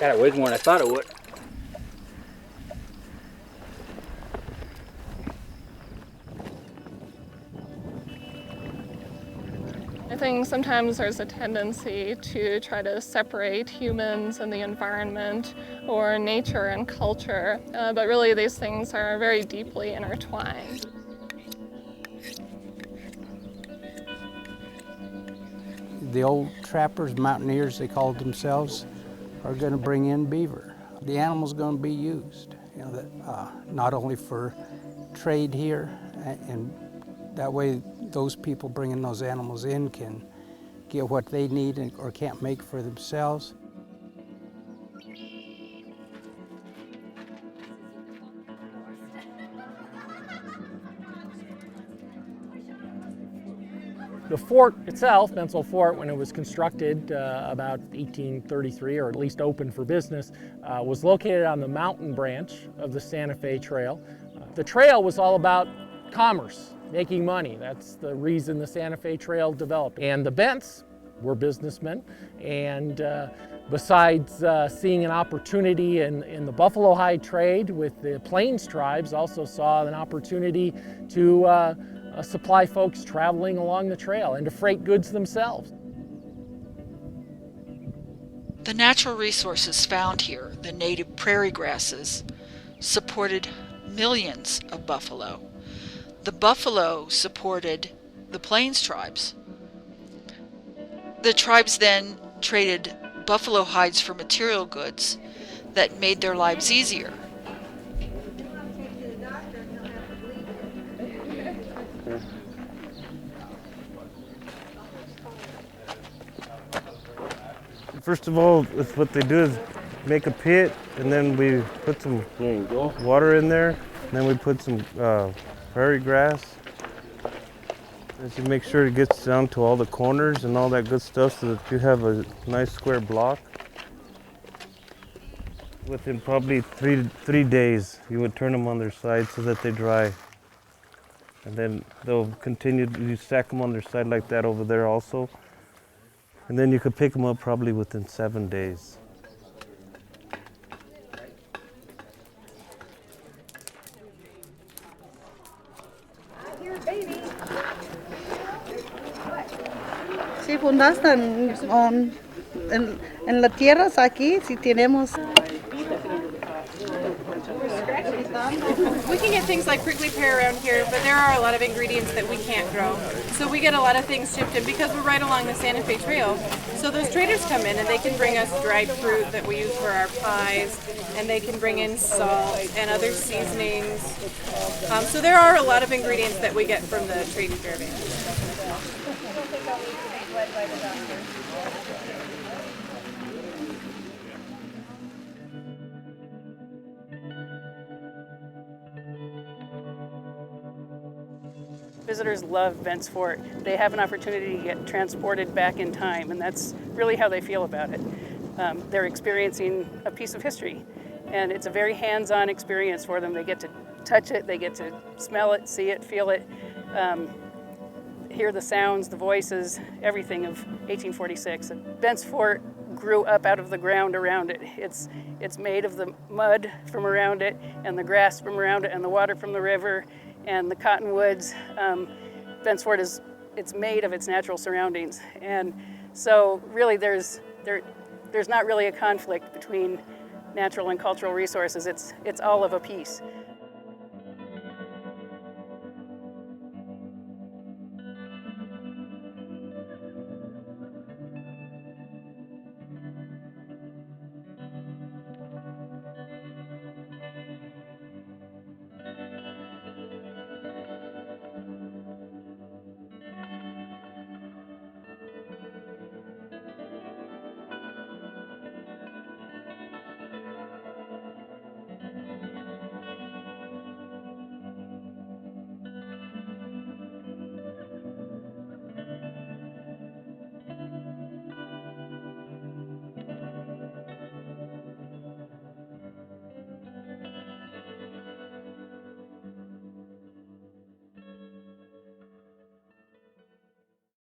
had it way more than I thought it would. I think sometimes there's a tendency to try to separate humans and the environment or nature and culture, but really these things are very deeply intertwined. The old trappers, mountaineers they called themselves, are going to bring in beaver. The animal's going to be used, not only for trade here, and that way those people bringing those animals in can get what they need or can't make for themselves. The fort itself, Bensville Fort, when it was constructed about 1833, or at least open for business, was located on the mountain branch of the Santa Fe Trail. The trail was all about commerce, making money. That's the reason the Santa Fe Trail developed. And the Bents were businessmen, and besides seeing an opportunity in the buffalo hide trade with the Plains tribes, also saw an opportunity to supply folks traveling along the trail and to freight goods themselves. The natural resources found here, the native prairie grasses, supported millions of buffalo. The buffalo supported the Plains tribes. The tribes then traded buffalo hides for material goods that made their lives easier. First of all, what they do is make a pit, and then we put some water in there, and then we put some prairie grass. And you make sure it gets down to all the corners and all that good stuff so that you have a nice square block. Within probably three days, you would turn them on their side so that they dry. And then they'll continue, you stack them on their side like that over there also. And then you could pick them up probably within 7 days. Sí, pues nastan en las tierras aquí, si tenemos. We can get things like prickly pear around here, but there are a lot of ingredients that we can't grow. So we get a lot of things shipped in because we're right along the Santa Fe Trail. So those traders come in and they can bring us dried fruit that we use for our pies, and they can bring in salt and other seasonings. So there are a lot of ingredients that we get from the trade caravans. Visitors love Bent's Fort. They have an opportunity to get transported back in time, and that's really how they feel about it. They're experiencing a piece of history, and it's a very hands-on experience for them. They get to touch it, they get to smell it, see it, feel it, hear the sounds, the voices, everything of 1846. And Bent's Fort grew up out of the ground around it. It's made of the mud from around it, and the grass from around it, and the water from the river, and the cottonwoods. Bent's Fort it's made of its natural surroundings, and so really there's not really a conflict between natural and cultural resources. It's all of a piece.